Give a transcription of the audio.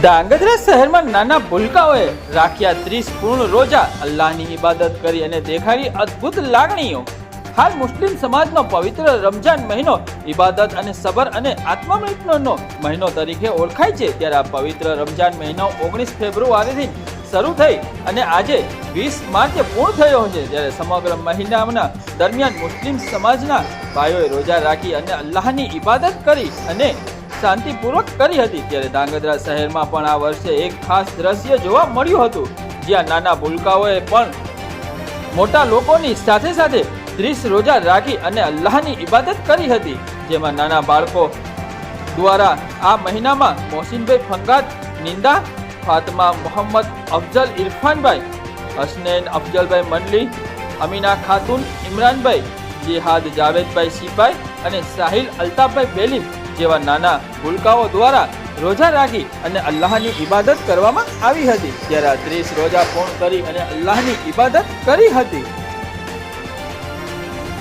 ધાંગધ્રા શહેરમાં નાના ભૂલકાઓએ રાખ્યા 30 પૂર્ણ રોજા, અલ્લાહની ઇબાદત કરી અને દેખાડી અદ્ભુત લાગણીઓ। હાલ મુસ્લિમ સમાજનો પવિત્ર રમજાન મહિનો ઇબાદત અને સબર અને આત્મમૃત્યુનો મહિનો તરીકે ઓળખાય છે। ત્યારે આ પવિત્ર રમજાન મહિનો 19 ફેબ્રુઆરીથી શરૂ થઈ અને આજે 20 માર્ચે પૂર્ણ થયો છે। ત્યારે સમગ્ર મહિનાના દરમિયાન મુસ્લિમ સમાજના ભાઈઓએ રોજા રાખી અને અલ્લાહની ઇબાદત કરી અને શાંતિપૂર્વક કરી હતી। ત્યારે ધાંગધ્રા શહેરમાં પણ આ વર્ષે એક ખાસ દ્રશ્ય જોવા મળ્યું હતું, જ્યાં નાના ભૂલકાઓએ પણ મોટા લોકોની સાથે સાથે 30 રોજા રાખી અને અલ્લાહની ઇબાદત કરી હતી। જેમાં નાના બાળકો દ્વારા આ મહિનામાં મોહસિનભાઈ ફંગાત નિંદા, ફાતમા મોહમ્મદ અફજલ ઇરફાનભાઈ, હસનૈન અફજલભાઈ મંડલી, અમીના ખાતુન ઇમરાનભાઈ, જેહાદ જાવેદભાઈ સિપાઈ અને સાહિલ અલ્તાફભાઈ બેલીમ જેવા નાના ભૂલકાઓ દ્વારા રોજા રાખી અને અલ્લાહની ઇબાદત કરવામાં આવી હતી। ત્યારે 30 રોજા પૂર્ણ કરી અને અલ્લાહની ઇબાદત કરી હતી।